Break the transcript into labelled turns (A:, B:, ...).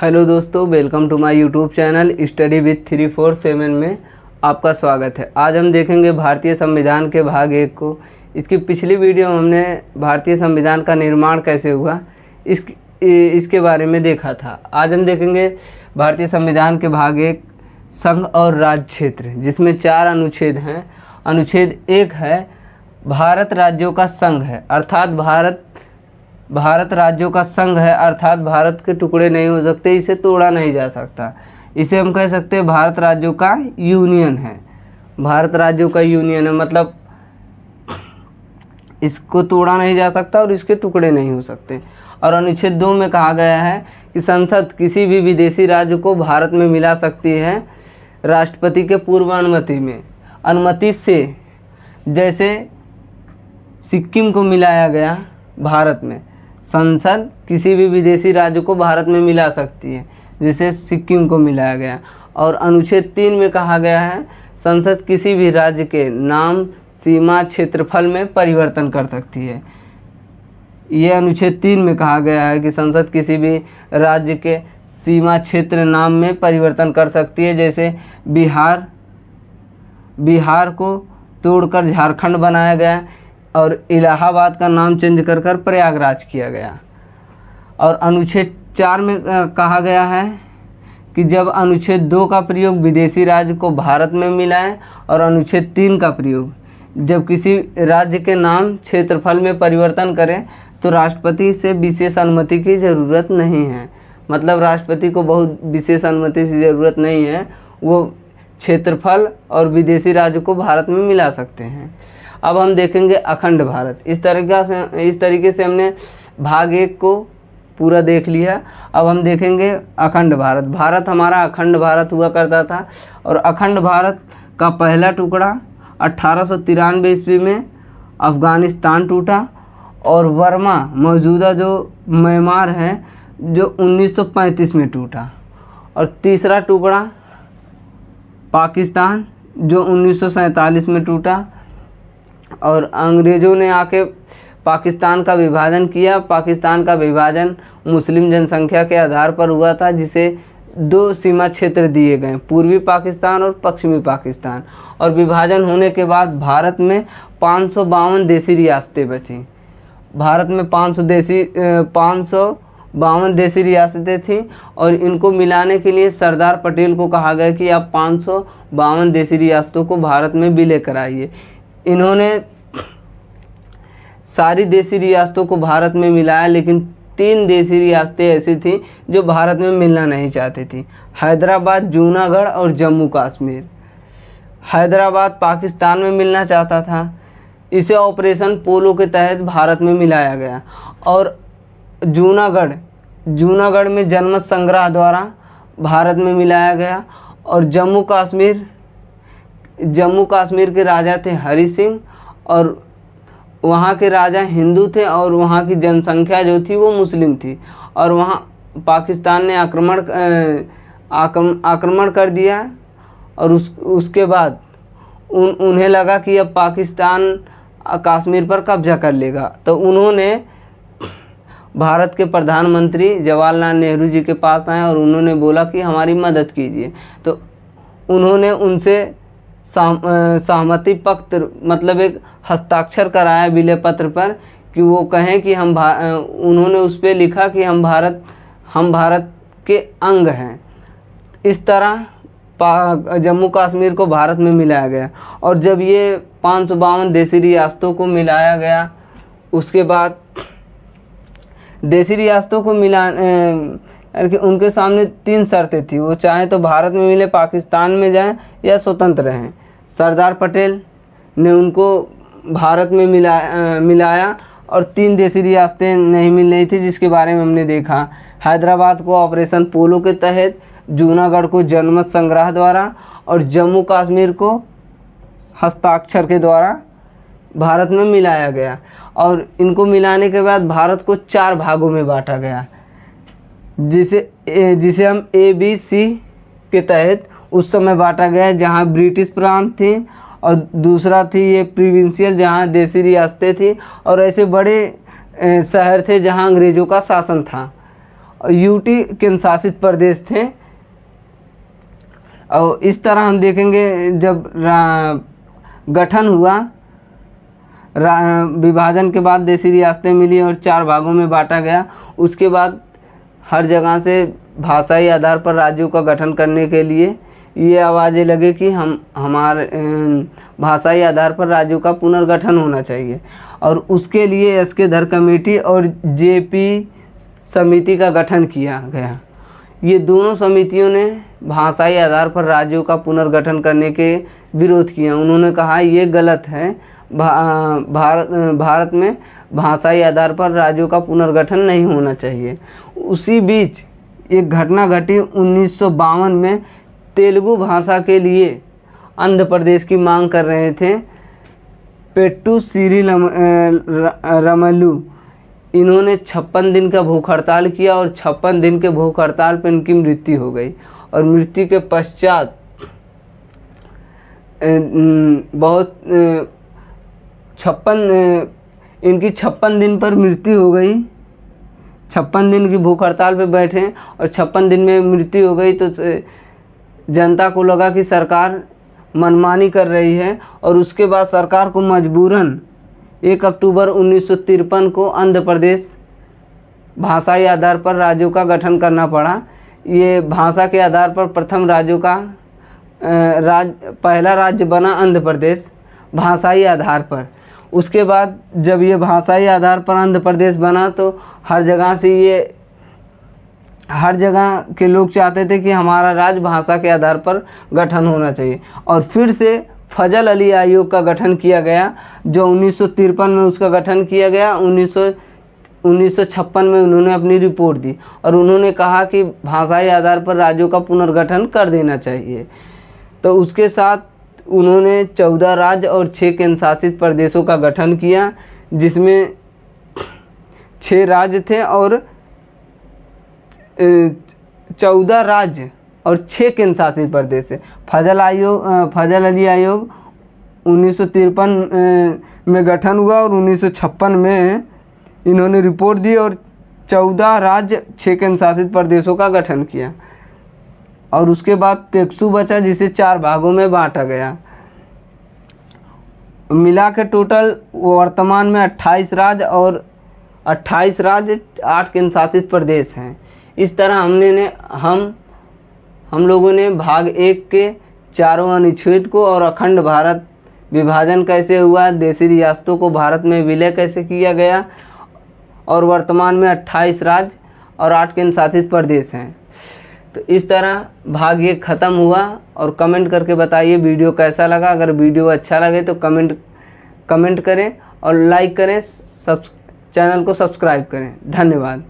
A: Hello दोस्तों, welcome to my YouTube channel study with 347 में आपका स्वागत है। आज हम देखेंगे भारतीय संविधान के भाग 1 को। इसकी पिछली वीडियो में हमने भारतीय संविधान का निर्माण कैसे हुआ इसके बारे में देखा था। आज हम देखेंगे भारतीय संविधान के भाग 1 संघ और राज्य क्षेत्र, जिसमें 4 अनुच्छेद हैं। अनुच्छेद 1 है भारत राज्यों का संघ है, अर्थात भारत राज्यों का संघ है, अर्थात भारत के टुकड़े नहीं हो सकते, इसे तोड़ा नहीं जा सकता। इसे हम कह सकते हैं भारत राज्यों का यूनियन है। भारत राज्यों का यूनियन है मतलब इसको तोड़ा नहीं जा सकता और इसके टुकड़े नहीं हो सकते। और अनुच्छेद 2 में कहा गया है कि संसद किसी भी विदेशी राज्य को भारत में मिला सकती है राष्ट्रपति के पूर्व अनुमति से। जैसे सिक्किम को मिलाया गया भारत में, संसद किसी भी विदेशी राज्य को भारत में मिला सकती है, जिसे सिक्किम को मिलाया गया। और अनुच्छेद 3 में कहा गया है संसद किसी भी राज्य के नाम, सीमा, क्षेत्रफल में परिवर्तन कर सकती है। यह अनुच्छेद 3 में कहा गया है कि संसद किसी भी राज्य के सीमा, क्षेत्र, नाम में परिवर्तन कर सकती है। जैसे बिहार को तोड़कर झारखंड बनाया गया और इलाहाबाद का नाम चेंज कर प्रयागराज किया गया। और अनुच्छेद 4 में कहा गया है कि जब अनुच्छेद 2 का प्रयोग विदेशी राज्य को भारत में मिलाएं और अनुच्छेद 3 का प्रयोग जब किसी राज्य के नाम, क्षेत्रफल में परिवर्तन करें तो राष्ट्रपति से विशेष अनुमति की ज़रूरत नहीं है। मतलब राष्ट्रपति को बहुत विशेष अनुमति की ज़रूरत नहीं है, वो क्षेत्रफल और विदेशी राज्य को भारत में मिला सकते हैं। अब हम देखेंगे अखंड भारत। इस तरीके से हमने भाग 1 को पूरा देख लिया। अब हम देखेंगे अखंड भारत। भारत हमारा अखंड भारत हुआ करता था और अखंड भारत का पहला टुकड़ा 1893 ईस्वी में अफ़गानिस्तान टूटा और बर्मा, मौजूदा जो म्यांमार है, जो 1935 में टूटा। और तीसरा टुकड़ा पाकिस्तान जो 1947 में टूटा और अंग्रेज़ों ने आके पाकिस्तान का विभाजन किया। पाकिस्तान का विभाजन मुस्लिम जनसंख्या के आधार पर हुआ था, जिसे 2 सीमा क्षेत्र दिए गए, पूर्वी पाकिस्तान और पश्चिमी पाकिस्तान। और विभाजन होने के बाद भारत में 552 देसी रियासतें बचीं। भारत में 552 देसी रियासतें थीं और इनको मिलाने के लिए सरदार पटेल को कहा गया कि आप 552 देसी रियासतों को भारत में विलय कराइए। इन्होंने सारी देसी रियासतों को भारत में मिलाया, लेकिन 3 देसी रियासतें ऐसी थीं जो भारत में मिलना नहीं चाहती थी: हैदराबाद, जूनागढ़ और जम्मू कश्मीर। हैदराबाद पाकिस्तान में मिलना चाहता था, इसे ऑपरेशन पोलो के तहत भारत में मिलाया गया। और जूनागढ़ में जनमत संग्रह द्वारा भारत में मिलाया गया। और जम्मू कश्मीर के राजा थे हरि सिंह और वहाँ के राजा हिंदू थे और वहाँ की जनसंख्या जो थी वो मुस्लिम थी। और वहाँ पाकिस्तान ने आक्रमण कर दिया और उसके बाद उन्हें लगा कि अब पाकिस्तान कश्मीर पर कब्जा कर लेगा। तो उन्होंने भारत के प्रधानमंत्री जवाहरलाल नेहरू जी के पास आए और उन्होंने बोला कि हमारी मदद कीजिए। तो उन्होंने उनसे सहमति पत्र, मतलब एक हस्ताक्षर कराया विलय पत्र पर, कि वो कहें कि उन्होंने उस पर लिखा कि हम भारत के अंग हैं। इस तरह जम्मू कश्मीर को भारत में मिलाया गया। और जब ये 552 देसी रियासतों को मिलाया गया, उसके बाद देसी रियासतों को उनके सामने 3 शर्तें थी। वो चाहे तो भारत में मिले, पाकिस्तान में जाएं या स्वतंत्र रहें। सरदार पटेल ने उनको भारत में मिलाया और 3 देसी रियासतें नहीं मिल रही थी, जिसके बारे में हमने देखा। हैदराबाद को ऑपरेशन पोलो के तहत, जूनागढ़ को जनमत संग्रह द्वारा और जम्मू कश्मीर को हस्ताक्षर के द्वारा भारत में मिलाया गया। और इनको मिलाने के बाद भारत को 4 भागों में बांटा गया, जिसे हम ABC के तहत उस समय बांटा गया, जहां ब्रिटिश प्रांत थी और दूसरा थी ये प्रोविंशियल, जहां देसी रियासतें थी और ऐसे बड़े शहर थे जहां अंग्रेज़ों का शासन था। यूटी केंद्र शासित प्रदेश थे। और इस तरह हम देखेंगे जब गठन हुआ, विभाजन के बाद देशी रियासतें मिली और 4 भागों में बांटा गया। उसके बाद हर जगह से भाषाई आधार पर राज्यों का गठन करने के लिए ये आवाज़ें लगे कि हमारे भाषाई आधार पर राज्यों का पुनर्गठन होना चाहिए। और उसके लिए एस.के. धर कमेटी और जे.पी. समिति का गठन किया गया। ये दोनों समितियों ने भाषाई आधार पर राज्यों का पुनर्गठन करने के विरोध किया। उन्होंने कहा ये गलत है, भारत में भाषाई आधार पर राज्यों का पुनर्गठन नहीं होना चाहिए। उसी बीच एक घटना घटी 1952 में। तेलुगु भाषा के लिए आंध्र प्रदेश की मांग कर रहे थे पेट्टू श्रीरामुलु। इन्होंने 56 दिन का भूख हड़ताल किया और 56 दिन के भूख हड़ताल पर इनकी मृत्यु हो गई। और मृत्यु के पश्चात इनकी 56 दिन पर मृत्यु हो गई। 56 दिन की भूख हड़ताल पे बैठे और 56 दिन में मृत्यु हो गई। तो जनता को लगा कि सरकार मनमानी कर रही है और उसके बाद सरकार को मजबूरन 1 अक्टूबर 1953 को आंध्र प्रदेश भाषाई आधार पर राज्यों का गठन करना पड़ा। ये भाषा के आधार पर प्रथम राज्यों का पहला राज्य बना आंध्र प्रदेश भाषाई आधार पर। उसके बाद जब ये भाषाई आधार पर आंध्र प्रदेश बना तो हर जगह के लोग चाहते थे कि हमारा राज्य भाषा के आधार पर गठन होना चाहिए। और फिर से फजल अली आयोग का गठन किया गया, जो 1953 में उसका गठन किया गया। 1956 में उन्होंने अपनी रिपोर्ट दी और उन्होंने कहा कि भाषाई आधार पर राज्यों का पुनर्गठन कर देना चाहिए। तो उसके साथ उन्होंने 14 राज्य और 6 केंद्र शासित प्रदेशों का गठन किया, जिसमें 6 राज्य थे और 14 राज्य और 6 केंद्र शासित प्रदेश है। फजल अली आयोग 1953 में गठन हुआ और 1956 में इन्होंने रिपोर्ट दी और 14 राज्य 6 केंद्र शासित प्रदेशों का गठन किया। और उसके बाद पेप्सू बचा, जिसे 4 भागों में बांटा गया। मिला के टोटल वर्तमान में 28 राज्य और 28 राज्य 8 केंद्र शासित प्रदेश हैं। इस तरह हम लोगों ने भाग 1 के चारों अनुच्छेद को और अखंड भारत विभाजन कैसे हुआ, देशी रियासतों को भारत में विलय कैसे किया गया और वर्तमान में 28 राज्य और 8 केंद्र शासित प्रदेश हैं। तो इस तरह भाग 1 ख़त्म हुआ। और कमेंट करके बताइए वीडियो कैसा लगा। अगर वीडियो अच्छा लगे तो कमेंट करें और लाइक करें, चैनल को सब्सक्राइब करें। धन्यवाद।